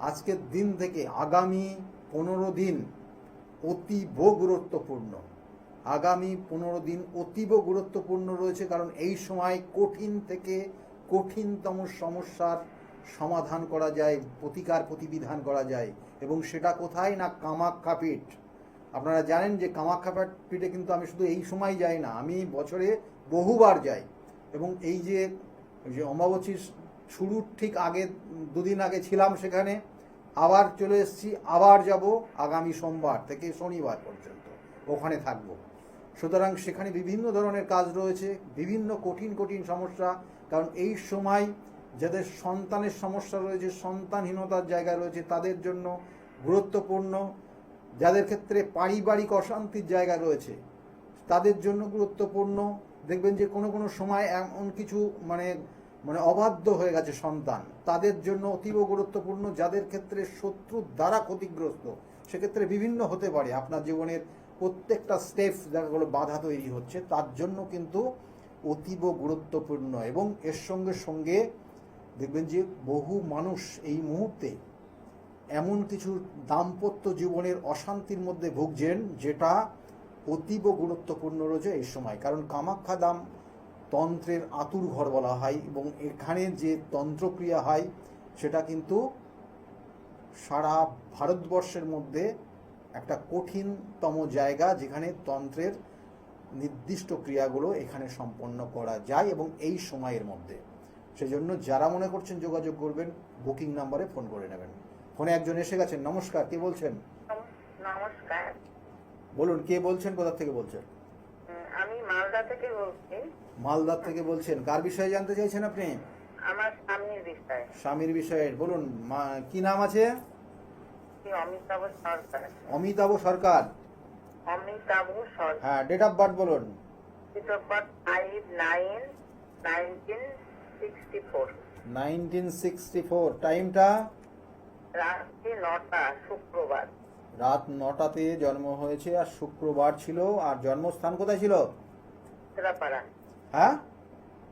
A: আজকের দিন থেকে আগামী 15 দিন অতীব গুরুত্বপূর্ণ। আগামী 15 দিন অতীব গুরুত্বপূর্ণ রয়েছে, কারণ এই সময় কঠিন থেকে কঠিনতম সমস্যার সমাধান করা যায়, প্রতিবিধান করা যায়। এবং সেটা কোথায় না, কামাখ্যা পীঠ। আপনারা জানেন যে কামাখ্যা পীঠে কিন্তু আমি শুধু এই সময় যাই না, আমি বছরে বহুবার যাই। এবং এই যে অমাবস্যার শুরুর ঠিক আগে, দুদিন আগে ছিলাম সেখানে, আবার চলে এসেছি, আবার যাব আগামী সোমবার থেকে শনিবার পর্যন্ত ওখানে থাকব। সুতরাং সেখানে বিভিন্ন ধরনের কাজ রয়েছে, বিভিন্ন কঠিন সমস্যা। কারণ এই সময় যাদের সন্তানের সমস্যা রয়েছে, সন্তানহীনতার জায়গা রয়েছে, তাদের জন্য গুরুত্বপূর্ণ। যাদের ক্ষেত্রে পারিবারিক অশান্তির জায়গা রয়েছে তাদের জন্য গুরুত্বপূর্ণ। দেখবেন যে কোনো সময় এমন কিছু মানে অবাধ্য হয়ে গেছে সন্তান, তাদের জন্য অতীব গুরুত্বপূর্ণ। যাদের ক্ষেত্রে শত্রুর দ্বারা ক্ষতিগ্রস্ত, সেক্ষেত্রে বিভিন্ন হতে পারে আপনার জীবনের প্রত্যেকটা স্টেপ জায়গাগুলো বাধা তৈরি হচ্ছে, তার জন্য কিন্তু অতীব গুরুত্বপূর্ণ। এবং এর সঙ্গে সঙ্গে দেখবেন যে বহু মানুষ এই মুহূর্তে এমন কিছু দাম্পত্য জীবনের অশান্তির মধ্যে ভুগছেন, যেটা অতীব গুরুত্বপূর্ণ রয়েছে এই সময়। কারণ কামাখ্যা ধাম তন্ত্রের আতুর ঘর বলা হয়, এবং এখানে যে তন্ত্রক্রিয়া হয় সেটা কিন্তু সারা ভারতবর্ষের মধ্যে একটা কঠিনতম জায়গা, যেখানে তন্ত্রের নির্দিষ্ট ক্রিয়াগুলো এখানে সম্পন্ন করা যায় এবং এই সময়ের মধ্যে। সেজন্য যারা মনে করছেন যোগাযোগ করবেন, বুকিং নাম্বারে ফোন করে নেবেন। ফোনে একজন এসে গেছেন। নমস্কার, কে বলছেন?
B: নমস্কার,
A: বলুন কে বলছেন, কোথা থেকে বলছেন?
B: আমি মালদা থেকে বলছি।
A: মালদা থেকে বলছেন, কার বিষয়ে জানতে চাইছেন আপনি?
B: আমার স্বামীর বিষয়ে।
A: স্বামীর বিষয়ে বলুন। কি নাম আছে?
B: অমিতাভ সরকার।
A: অমিতাভ সরকার।
B: অমিতাভ সরকার।
A: হ্যাঁ, ডেট অফ বার্থ বলুন।
B: Date of birth 5/9/1964।
A: 1964। টাইমটা?
B: রাত্রি 9টা, শুক্রবার।
A: রাত 9টাতে জন্ম হয়েছে, আর শুক্রবার ছিল। আর জন্মস্থান কোথায় ছিল?
B: কাঁচরাপাড়া।
A: হ্যাঁ,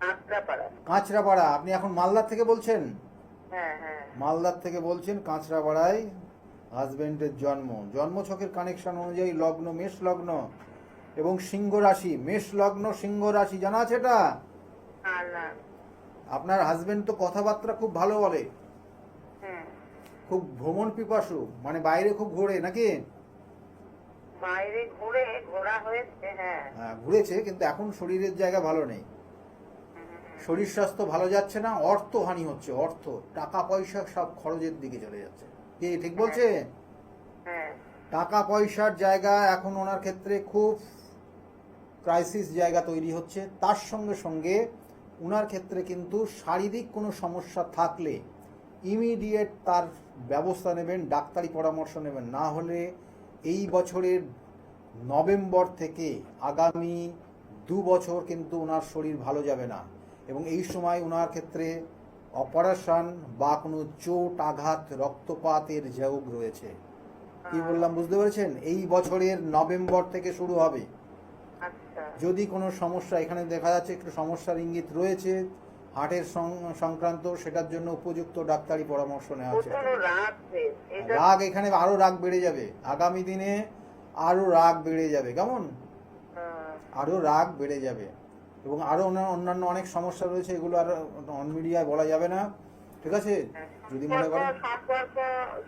B: কাঁচরাপাড়া।
A: কাঁচরাপাড়া। আপনি এখন মালদার থেকে বলছেন?
B: হ্যাঁ হ্যাঁ।
A: মালদার থেকে বলছেন, কাঁচরাপাড়ায় হাজবেন্ডের জন্ম ছকের কানেকশন অনুযায়ী লগ্ন মেষ লগ্ন এবং সিংহ রাশি। মেষ লগ্ন সিংহ রাশি, জানা আছে এটা?
B: না।
A: আপনার হাজবেন্ড তো কথাবার্তা খুব ভালো বলে,
B: হ্যাঁ।
A: খুব ভ্রমণ পিপাসু, মানে বাইরে খুব ঘোরে নাকি?
B: বাইরে ঘোরা হয়েছে। হ্যাঁ,
A: ঘুরেছে, কিন্তু এখন শরীরের জায়গা ভালো নেই। শরীর স্বাস্থ্য ভালো যাচ্ছে না, অর্থহানি হচ্ছে, অর্থ টাকা পয়সা সব খরচের দিকে চলে যাচ্ছে। কি ঠিক বলছে?
B: হ্যাঁ।
A: টাকা পয়সার জায়গা এখন ওনার ক্ষেত্রে খুব ক্রাইসিস জায়গা তৈরি হচ্ছে। তার সঙ্গে সঙ্গে ওনার ক্ষেত্রে কিন্তু শারীরিক কোনো সমস্যা থাকলে ইমিডিয়েট তার ব্যবস্থা নেবেন, ডাক্তারি পরামর্শ নেবেন। না হলে এই বছরের নভেম্বর থেকে আগামী 2 বছর কিন্তু ওনার শরীর ভালো যাবে না, এবং এই সময় ওনার ক্ষেত্রে অপারেশন বা কোনো চোট আঘাত রক্তপাতের যোগ রয়েছে। কি বললাম বুঝতে পেরেছেন? এই বছরের নভেম্বর থেকে শুরু হবে।
B: আচ্ছা।
A: যদি কোনো সমস্যা এখানে দেখা যাচ্ছে একটু সমস্যার ইঙ্গিত রয়েছে হার্টের সংক্রান্ত, সেটার জন্য উপযুক্ত ডাক্তারি পরামর্শ নেওয়া হচ্ছে।
B: প্রচন্ড রাগ পেয়ে, এটা
A: রাগ এখানে আরো রাগ বেড়ে যাবে, আগামী দিনে আরো রাগ বেড়ে যাবে। কেমন? আরো রাগ বেড়ে যাবে, এবং আরো অন্যান্য অনেক সমস্যা রয়েছে, এগুলো আর অন মিডিয়ায় বলা যাবে না, ঠিক আছে? যদি মনে করেন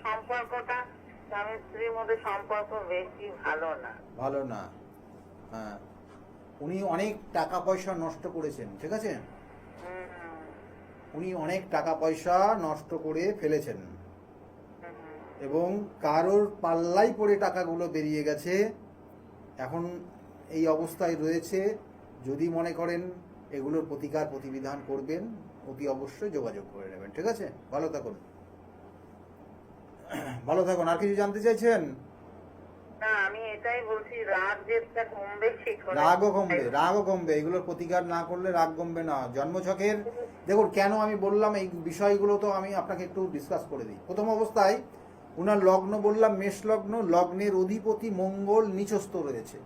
B: সম্পর্কটা স্বামী স্ত্রীর মধ্যে সম্পর্ক বেশি ভালো না।
A: ভালো না, হ্যাঁ, উনি অনেক টাকা পয়সা নষ্ট করেছেন, ঠিক আছে? উনি অনেক টাকা পয়সা নষ্ট করে ফেলেছেন, এবং কারোর পাল্লাই পড়ে টাকাগুলো বেরিয়ে গেছে। এখন এই অবস্থায় রয়েছে। যদি মনে করেন এগুলোর প্রতিকার প্রতিবিধান করবেন, অতি অবশ্যই যোগাযোগ করে নেবেন, ঠিক আছে? ভালো থাকুন, ভালো থাকুন। আর কিছু জানতে চাইছেন?
B: না, আমি এটাই বলছি, রাগ যেটা কমবে
A: রাগও কমবে। এগুলোর প্রতিকার না করলে রাগ কমবে না। জন্মছকের দেখুন, কেন আমি বললাম এই বিষয়গুলো, তো আমি আপনাকে একটু ডিসকাস করে দিই। প্রথম অবস্থায় উনার লগ্ন বললাম মেষ লগ্ন, লগ্নের অধিপতি মঙ্গল নিচস্থ রয়েছে।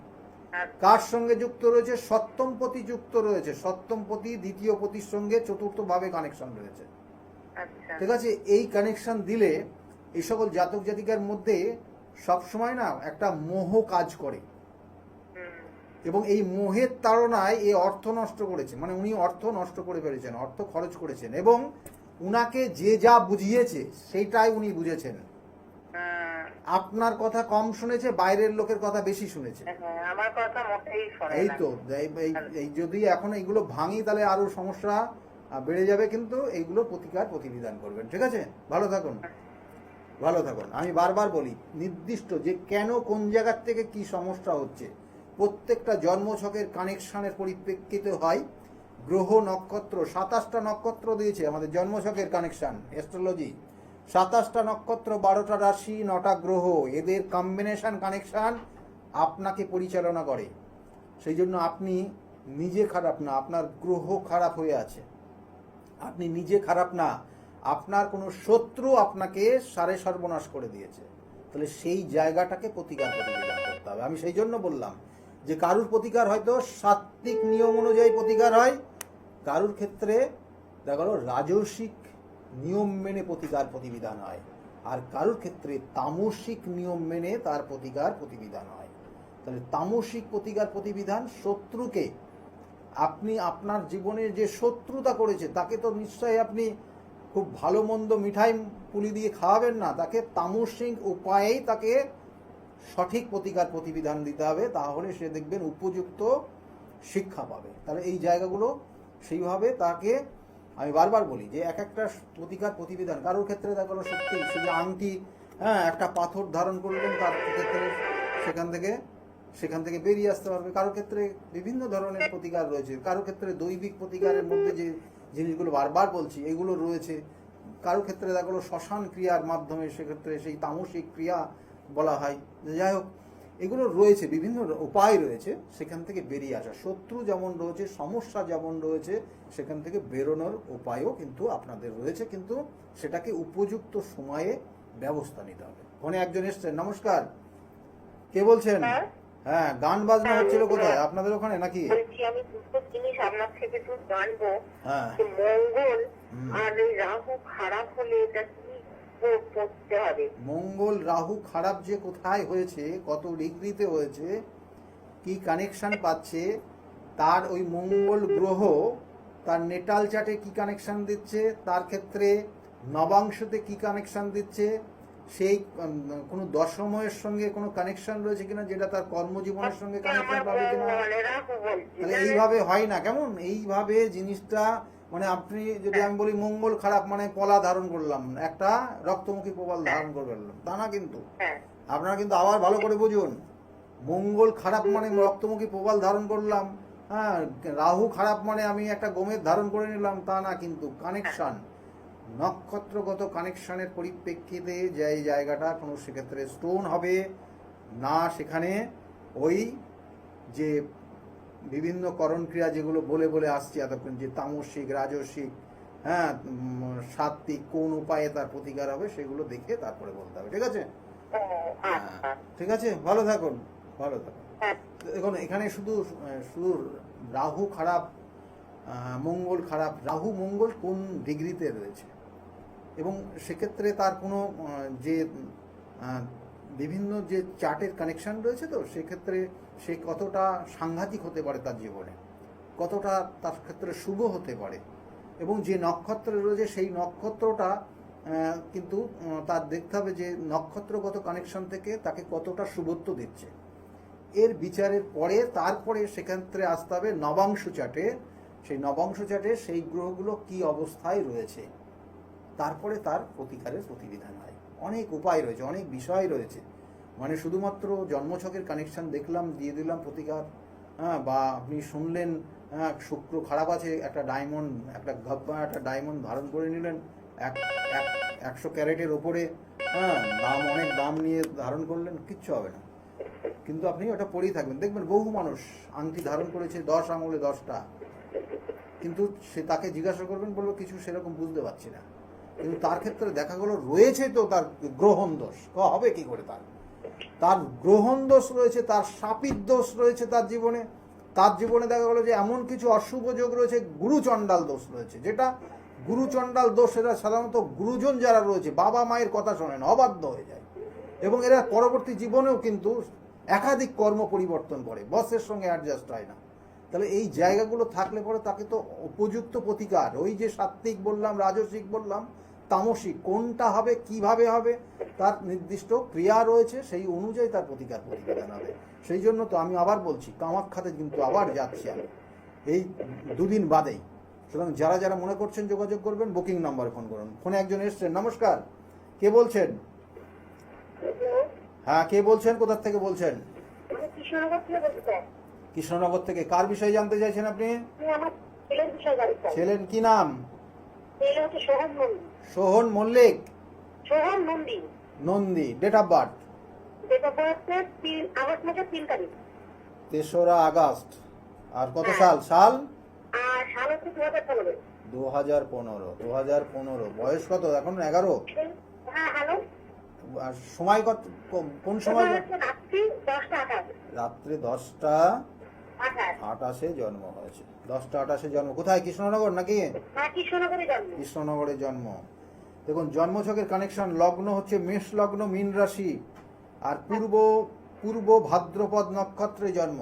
A: কার সঙ্গে যুক্ত রয়েছে? সপ্তমপতি যুক্ত রয়েছে। সপ্তমপতি দ্বিতীয় পতির সঙ্গে চতুর্থ ভাবে কানেকশন রয়েছে, ঠিক আছে? এই কানেকশন দিলে এই সকল জাতক জাতিকার মধ্যে সবসময় না একটা মোহ কাজ করে, এবং এই মোহের তাড়নায় এ অর্থ নষ্ট করেছে। মানে উনি অর্থ নষ্ট করে ফেলেছেন, অর্থ খরচ করেছেন, এবং উনাকে যে যা বুঝিয়েছে সেইটাই উনি বুঝেছেন। আপনার কথা কম শুনেছে, বাইরের লোকের কথা বেশি শুনেছে।
B: আমার কথা মোটেই শোনে না।
A: এই তো এই যদি এখন এইগুলো ভাঙি তাহলে আরো সমস্যা বেড়ে যাবে, কিন্তু এইগুলো প্রতিকার প্রতিবিধান করবেন, ঠিক আছে? ভালো থাকুন, ভালো থাকুন। আমি বারবার বলি, নির্দিষ্ট যে কেন কোন জায়গার থেকে কি সমস্যা হচ্ছে, প্রত্যেকটা জন্মছকের কানেকশনের পরিপ্রেক্ষিতে হয়। গ্রহ নক্ষত্র 27টা নক্ষত্র দিয়েছে আমাদের জন্মছকের কানেকশন অ্যাস্ট্রোলজি। 27টা নক্ষত্র, 12টা রাশি, 9টা গ্রহ, এদের কম্বিনেশন কানেকশন আপনাকে পরিচালনা করে। সেই জন্য আপনি নিজে খারাপ না, আপনার গ্রহ খারাপ হয়ে আছে। আপনি নিজে খারাপ না, আপনার কোনো শত্রু আপনাকে সারে সর্বনাশ করে দিয়েছে। তাহলে সেই জায়গাটাকে প্রতিকার প্রতিবিধান করতে হবে। আমি সেই জন্য বললাম যে কারুর প্রতিকার হয়তো সাত্ত্বিক নিয়ম অনুযায়ী প্রতিকার হয়, কারুর ক্ষেত্রে দেখা গেল রাজসিক নিয়ম মেনে প্রতিকার প্রতিবিধান হয়, আর কারুর ক্ষেত্রে তামসিক নিয়ম মেনে তার প্রতিকার প্রতিবিধান হয়। তাহলে তামসিক প্রতিকার প্রতিবিধান, শত্রুকে আপনি আপনার জীবনে যে শত্রুতা করেছে তাকে তো নিশ্চয়ই আপনি খুব ভালো মন্দ মিঠাই পুলি দিয়ে খাওয়াবেন না, তাকে তামসিক উপায়েই তাকে সঠিক প্রতিকার প্রতিবিধান দিতে হবে। তাহলে সে দেখবেন উপযুক্ত শিক্ষা পাবে। তাহলে এই জায়গাগুলো সেইভাবে তাকে, আমি বারবার বলি যে এক একটা প্রতিকার প্রতিবিধান, কারোর ক্ষেত্রে দেখা গেলো সত্যি সে যে আংটি, হ্যাঁ, একটা পাথর ধারণ করলেন, তার ক্ষেত্রে সেখান থেকে বেরিয়ে আসতে পারবে। কারোর ক্ষেত্রে বিভিন্ন ধরনের প্রতিকার রয়েছে, কারোর ক্ষেত্রে দৈবিক প্রতিকারের মধ্যে যে জিনিসগুলো বারবার বলছি এগুলো রয়েছে। কারোর ক্ষেত্রে দেখা গেলো শ্মশান ক্রিয়ার মাধ্যমে সেক্ষেত্রে সেই তামসিক ক্রিয়া বলা হয়। যাই হোক, এগুলো রয়েছে, বিভিন্ন উপায় রয়েছে সেখান থেকে বেরিয়ে আসা। শত্রু যেমন রয়েছে, সমস্যা যেমন রয়েছে, সেখান থেকে বেরোনোর উপায়ও কিন্তু আপনাদের রয়েছে, কিন্তু সেটাকে উপযুক্ত সময়ে ব্যবস্থা নিতে হবে। ফোনে একজন এসছেন, নমস্কার, কে বলছেন? হ্যাঁ, গান বাজনা হচ্ছিল কোথায়? আপনাদের ওখানে নাকি?
B: বলছি আমি দুটো জিনিস আপনার থেকে একটু জানবো।
A: হ্যাঁ,
B: মঙ্গল আর রাহু খারাপ হলে এটা কি করতে হবে?
A: মঙ্গল রাহু খারাপ যে কোথায় হয়েছে, কত ডিগ্রিতে হয়েছে, কি কানেকশন পাচ্ছে, তার ওই মঙ্গল গ্রহ তার নেটাল চার্টে কি কানেকশন দিচ্ছে, তার ক্ষেত্রে নবাংশতে কি কানেকশন দিচ্ছে, সেই কোনো দশময়ের সঙ্গে কোনো কানেকশন রয়েছে কিনা, যেটা তার কর্মজীবনের সঙ্গে কানেকশন পাবে কিনা। তাহলে এইভাবে হয় না, কেমন? এইভাবে জিনিসটা মানে আপনি যদি আমি বলি মঙ্গল খারাপ মানে পলা ধারণ করলাম, একটা রক্তমুখী প্রবাল ধারণ করে ফেললাম, তা না কিন্তু।
B: হ্যাঁ
A: আপনারা কিন্তু আবার ভালো করে বুঝুন, মঙ্গল খারাপ মানে রক্তমুখী প্রবাল ধারণ করলাম, হ্যাঁ, রাহু খারাপ মানে আমি একটা গোমেদ ধারণ করে নিলাম, তা না কিন্তু। কানেকশন, নক্ষত্রগত কানেকশনের পরিপ্রেক্ষিতে যে জায়গাটা কোনো সেক্ষেত্রে স্টোন হবে না, সেখানে ওই যে বিভিন্ন করণ ক্রিয়া যেগুলো বলে বলে আসছে এতক্ষণ, যে তামসিক রাজসিক, হ্যাঁ, সাত্বিক কোন উপায়ে তার প্রতিকার হবে, সেগুলো দেখে তারপরে বলতে হবে, ঠিক আছে?
B: আচ্ছা
A: ঠিক আছে, ভালো থাকুন, ভালো থাকুন।
B: হ্যাঁ
A: দেখুন এখানে শুধু শুধু রাহু খারাপ, মঙ্গল খারাপ, রাহু মঙ্গল কোন ডিগ্রিতে রয়েছে, এবং সেক্ষেত্রে তার কোনো যে বিভিন্ন যে চার্টের কানেকশন রয়েছে, তো সেক্ষেত্রে সে কতটা সাংঘাতিক হতে পারে তার জীবনে, কতটা তার ক্ষেত্রে শুভ হতে পারে, এবং যে নক্ষত্র রয়েছে সেই নক্ষত্রটা কিন্তু তার দেখতে হবে যে নক্ষত্রগত কানেকশন থেকে তাকে কতটা শুভত্ব দিচ্ছে। এর বিচারের পরে তারপরে সেক্ষেত্রে আসতে হবে নবাংশ চাটে, সেই নবাংশ চাটে সেই গ্রহগুলো কি অবস্থায় রয়েছে, তারপরে তার প্রতিকারের প্রতিবিধান হয়। অনেক উপায় রয়েছে, অনেক বিষয় রয়েছে, মানে শুধুমাত্র জন্মছকের কানেকশন দেখলাম দিয়ে দিলাম প্রতিকার, হ্যাঁ, বা আপনি শুনলেন হ্যাঁ শুক্র খারাপ আছে, একটা ডায়মন্ড, একটা গাব্বা, একটা ডায়মন্ড ধারণ করে নিলেন 100 ক্যারেটের ওপরে, হ্যাঁ, দাম অনেক দাম নিয়ে ধারণ করলেন, কিচ্ছু হবে না। কিন্তু আপনি ওটা পরেই থাকবেন, দেখবেন বহু মানুষ আংটি ধারণ করেছে 10 আঙুলে 10টা, কিন্তু সে তাকে জিজ্ঞাসা করবেন, বলবো কিছু সেরকম বুঝতে পারছি না, কিন্তু তার ক্ষেত্রে দেখা গেলো রয়েছে তো তার গ্রহণ দোষ, হবে কি করে, তার গ্রহণ দোষ রয়েছে, তার শাপিত দোষ রয়েছে তার জীবনে দেখা গেলো যে এমন কিছু অশুভ যোগ রয়েছে, গুরুচণ্ডাল দোষ রয়েছে, যেটা গুরুচণ্ডাল দোষ, এরা সাধারণত গুরুজন যারা রয়েছে বাবা মায়ের কথা শোনেন, অবাধ্য হয়ে যায়, এবং এরা পরবর্তী জীবনেও কিন্তু একাধিক কর্ম পরিবর্তন করে, বসের সঙ্গে অ্যাডজাস্ট হয় না। তাহলে এই জায়গাগুলো থাকলে পরে তাকে তো উপযুক্ত প্রতিকার, ওই যে সাত্ত্বিক বললাম, রাজসিক বললাম, তামসিক, কোনটা হবে, কিভাবে হবে, তার নির্দিষ্ট ক্রিয়া রয়েছে, সেই অনুযায়ী তার প্রতিকার হবে। সেই জন্য তো আমি আবার বলছি, কামাখ্যাতে কিন্তু আবার যাচ্ছি আমি এই 2 দিন বাদেই। সুতরাং যারা যারা মনে করছেন যোগাযোগ করবেন, বুকিং নাম্বার ফোন করুন। ফোনে একজন এসছেন, নমস্কার, কে বলছেন? হ্যাঁ, কে বলছেন, কোথা থেকে বলছেন? কৃষ্ণনগর থেকে। কার বিষয়ে জানতে চাইছেন আপনি? ছেলের কি নাম? Sohan Mallick. Nandi. Date of birth? 3রা আগস্ট। আর কত সাল? 2015। বয়স কত এখন? 11। আর সময় কত, কোন সময়? রাত্রে 10টা 28 জন্ম হয়েছে। 10টা 28 জন্ম। কোথায়? কৃষ্ণনগর নাকি? কৃষ্ণনগরে জন্ম। দেখুন জন্মছকের কানেকশন, লগ্ন হচ্ছে মেষ লগ্ন, মীন রাশি, আর পূর্ব ভাদ্রপদ নক্ষত্রে জন্ম।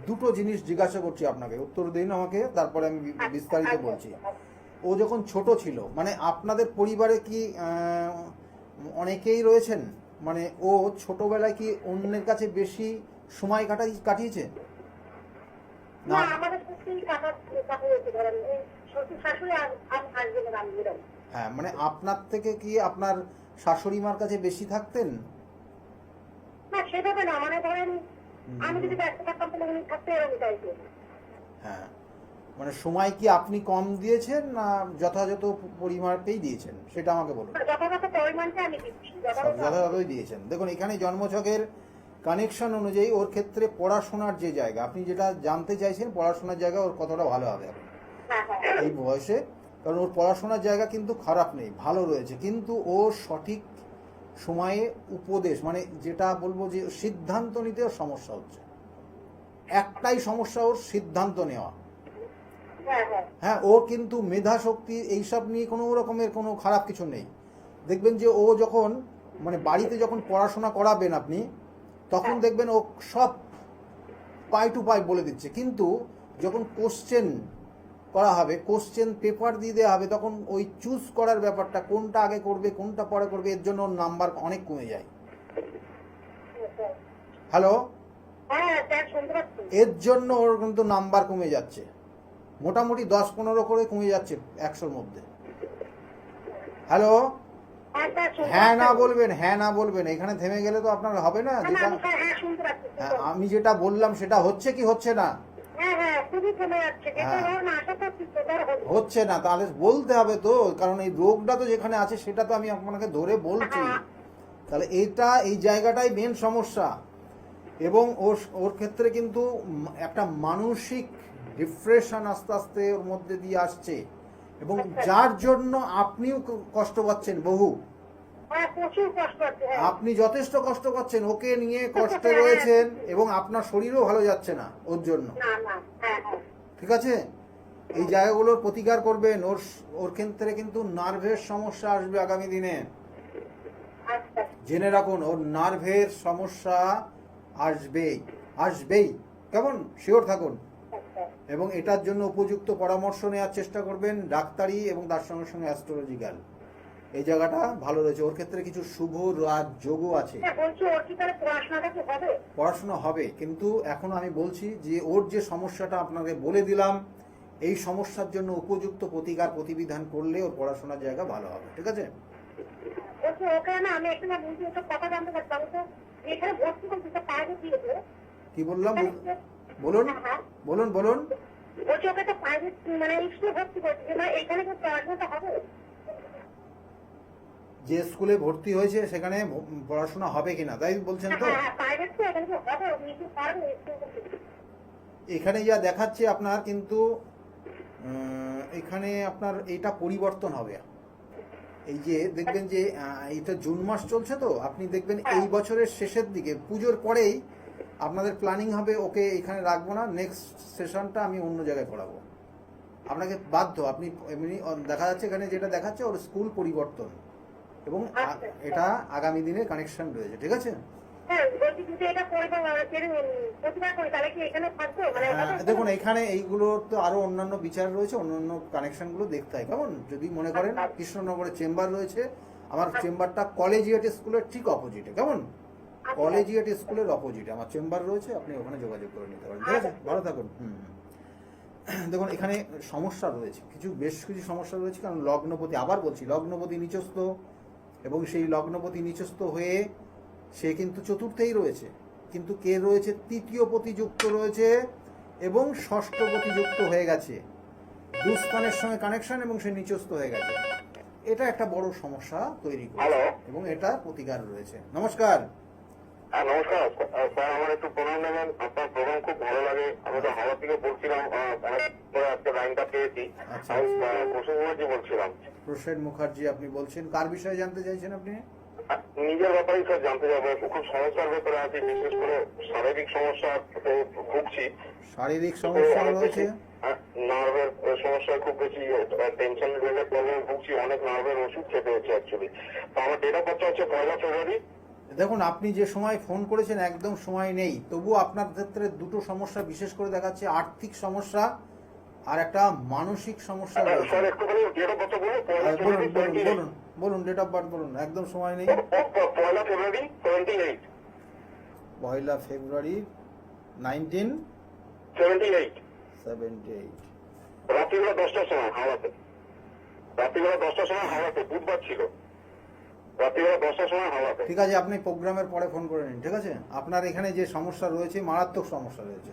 A: দুটো জিনিস জিজ্ঞাসা করছি আপনাকে, উত্তর দিন আমাকে, তারপরে আমি বিস্তারিত বলছি। ও যখন ছোট ছিল, মানে আপনাদের পরিবারে কি অনেকেই রয়েছেন, মানে ও ছোটবেলায় কি অন্যের কাছে বেশি সময় কাটিয়েছে? না, হ্যাঁ, মানে আপনার থেকে কি আপনার শাশুড়ি মার কাছে বেশি থাকতেন? হ্যাঁ, মানে সময় কি আপনি কম দিয়েছেন না যথাযথ পরিমাণেই দিয়েছেন, সেটা আমাকে বলুন। যথাযথই দিয়েছেন। দেখুন এখানে জন্মছকের কানেকশন অনুযায়ী ওর ক্ষেত্রে পড়াশোনার যে জায়গা, আপনি যেটা জানতে চাইছেন, পড়াশোনার জায়গা ওর কতটা ভালো হবে এই বয়সে, কারণ ওর পড়াশোনার জায়গা কিন্তু খারাপ নেই, ভালো রয়েছে, কিন্তু ও সঠিক সময়ে উপদেশ, মানে যেটা বলবো যে সিদ্ধান্ত নিতে ওর সমস্যা হচ্ছে। একটাই সমস্যা, ওর সিদ্ধান্ত নেওয়া। হ্যাঁ, ওর কিন্তু মেধা শক্তি এইসব নিয়ে কোনো রকমের কোনো খারাপ কিছু নেই। দেখবেন যে ও যখন, মানে বাড়িতে যখন পড়াশোনা করাবেন আপনি, তখন দেখবেন ও সব পাই টু পাই বলে দিচ্ছে, কিন্তু যখন কোশ্চেন করা হবে, কোশ্চেন পেপার দিয়ে দেওয়া হবে, তখন ওই চুজ করার ব্যাপারটা, কোনটা আগে করবে কোনটা পরে করবে, এর জন্য ওর নাম্বার অনেক কমে যায়। হ্যালো, এর জন্য ওর কিন্তু নাম্বার কমে যাচ্ছে। মোটামুটি 10-15 করে কমে যাচ্ছে 100-র মধ্যে। হ্যালো, হ্যাঁ না বলবেন, হ্যাঁ না বলবেন, এখানে থেমে গেলে তো আপনার হবে না। যেটা হ্যাঁ, আমি যেটা বললাম সেটা হচ্ছে কি হচ্ছে না? হচ্ছে না, তাহলে বলতে হবে তো, কারণ এই রোগটা তো যেখানে আছে সেটা তো আমি আপনাকে ধরে বলছি। তাহলে এই জায়গাটাই মেন সমস্যা। এবং ওর ক্ষেত্রে কিন্তু একটা মানসিক ডিপ্রেশন আস্তে আস্তে ওর মধ্যে দিয়ে আসছে, এবং যার জন্য আপনিও কষ্ট পাচ্ছেন বহু। আপনি যথেষ্ট কষ্ট পাচ্ছেন, ওকে নিয়ে কষ্টে রয়েছেন, এবং আপনার শরীরও ভালো যাচ্ছে না ওর জন্য। ঠিক আছে, এই জায়গাগুলোর প্রতিকার করবেন। ওর ক্ষেত্রে কিন্তু নার্ভের সমস্যা আসবে আগামী দিনে, জেনে রাখুন। ওর নার্ভের সমস্যা আসবেই, কেমন? শিওর থাকুন। এবং এটার জন্য উপযুক্ত পরামর্শ নেওয়ার চেষ্টা করবেন, ডাক্তারি এবং তার সঙ্গে সঙ্গে অ্যাস্ট্রোলজিক্যাল। এই জায়গাটা ভালো রয়েছে। ওর ক্ষেত্রে কিছু শুভ যোগও আছে। পড়াশোনা হবে, কিন্তু এখন আমি বলছি যে ওর যে সমস্যাটা আপনাকে বলে দিলাম, এই সমস্যার জন্য উপযুক্ত প্রতিকার প্রতিবিধান করলে ওর পড়াশোনার জায়গা ভালো হবে। ঠিক আছে? কি বললাম? বলুন বলুন বলুন। যে স্কুলে ভর্তি হয়েছে সেখানে পড়াশোনা হবে কিনা তাই বলছেন তো? এখানে যা দেখাচ্ছে আপনার, কিন্তু এখানে আপনার এটা পরিবর্তন হবে। এই যে দেখবেন যে এটা জুন মাস চলছে, তো আপনি দেখবেন এই বছরের শেষের দিকে পুজোর পরেই আপনাদের প্ল্যানিং হবে ওকে এখানে রাখবো না, নেক্সট সেশনটা আমি অন্য জায়গায় পড়াবো। আপনাকে বাধ্য, আপনি এমনি দেখা যাচ্ছে এখানে যেটা দেখাচ্ছে ওর স্কুল পরিবর্তন, এবং এটা আগামী দিনে কানেকশন রয়েছে। ঠিক আছে? দেখুন, এখানে এইগুলো তো আরো অন্যান্য বিচার রয়েছে, অন্যান্য কানেকশনগুলো দেখতে হয়। কেমন? যদি মনে করেন কৃষ্ণনগরে চেম্বার রয়েছে, আমার চেম্বারটা কলেজিয়েট স্কুলের ঠিক অপোজিটে। কেমন? কলেজিয়েট স্কুলের অপোজিটে আমার চেম্বার রয়েছে, আপনি ওখানে যোগাযোগ করে নিতে পারেন। ঠিক আছে? ভালো থাকুন। দেখুন, এখানে সমস্যা রয়েছে, বেশ কিছু সমস্যা রয়েছে। কারণ লগ্নপতি, আবার বলছি, লগ্নপতি নিচস্থ, এবং সেই লগ্নপতি নিচস্থ হয়ে সে কিন্তু চতুর্থেই রয়েছে, কিন্তু কে রয়েছে? তৃতীয় পতি যুক্ত রয়েছে এবং ষষ্ঠ পতি যুক্ত হয়ে গেছে, দুস্থানের সঙ্গে কানেকশন, এবং সে নিচস্থ হয়ে গেছে। এটা একটা বড় সমস্যা তৈরি করছে, এবং এটা প্রতিকার রয়েছে। নমস্কার।
D: নমস্কার স্যার, আমার একটু প্রণাম নেবেন। আপনার প্রোগ্রাম খুব ভালো লাগে। আমি তো হাওড়া থেকে বলছিলাম, আজকে লাইনটা পেয়েছি। আমি প্রসেন মুখার্জি বলছিলাম।
A: প্রসেন মুখার্জি আপনি বলছেন, কার বিষয়ে জানতে চাইছেন আপনি?
D: নিজের ব্যাপারেই স্যার জানতে যাবো। খুব সমস্যার ভেতরে আছি, বিশেষ করে শারীরিক সমস্যা ভুগছি।
A: শারীরিক সমস্যা রয়েছে,
D: নার্ভের সমস্যায় খুব বেশি টেনশন রিলেটেড প্রবলেম ভুগছি। অনেক নার্ভের ওষুধ খেতে হচ্ছে অ্যাকচুয়ালি। তো আমার ডেটা খরচা হচ্ছে 1 ফেব্রুয়ারি।
A: দেখুন, আপনি যে সময় ফোন করেছেন একদম সময় নেই, তবু আপনার ক্ষেত্রে দুটো সমস্যা বিশেষ করে দেখাচ্ছে, আর্থিক সমস্যা আর একটা মানসিক সমস্যা রয়েছে। বলুন বলুন বলুন বলুন, ডেট অফ বার্থ বলুন, একদম সময় নেই।
D: 1 ফেব্রুয়ারি 78।
A: 1 ফেব্রুয়ারি 1978।
D: রাত্রিবেলা 10টার সময় হাওড়াতে। রাত্রিবেলা 10টার সময় হাওড়াতে, বুধবার ছিল। রাত্রিবেলা 10টার সময় হাওড়াতে।
A: ঠিক আছে, আপনি প্রোগ্রামের পরে ফোন করে নিন। ঠিক আছে? আপনার এখানে যে সমস্যা রয়েছে, মারাত্মক সমস্যা রয়েছে।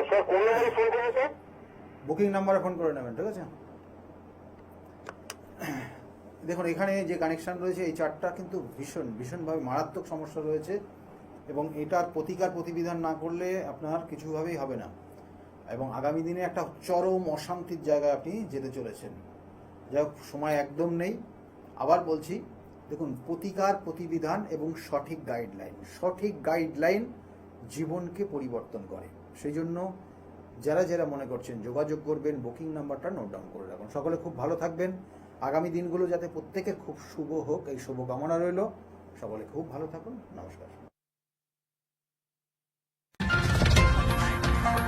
D: স্যার কোন নম্বরে ফোন করবো স্যার?
A: বুকিং নাম্বারে ফোন করে নেবেন। ঠিক আছে? দেখুন, এখানে যে কানেকশন রয়েছে, এই চারটা কিন্তু ভীষণভাবে মারাত্মক সমস্যা রয়েছে, এবং এটার প্রতিকার প্রতিবিধান না করলে আপনার কিছুভাবেই হবে না, এবং আগামী দিনে একটা চরম অশান্তির জায়গায় আপনি যেতে চলেছেন। যাই হোক, সময় একদম নেই। আবার বলছি, দেখুন, প্রতিকার প্রতিবিধান এবং সঠিক গাইডলাইন জীবনকে পরিবর্তন করে। সেই জন্য যারা মনে করছেন যোগাযোগ করবেন, বুকিং নাম্বারটা নোট ডাউন করে রাখুন। সকলে খুব ভালো থাকবেন। আগামী দিনগুলো যাতে প্রত্যেকের খুব শুভ হোক, এই শুভকামনা রইল। সকলে খুব ভালো থাকুন। নমস্কার।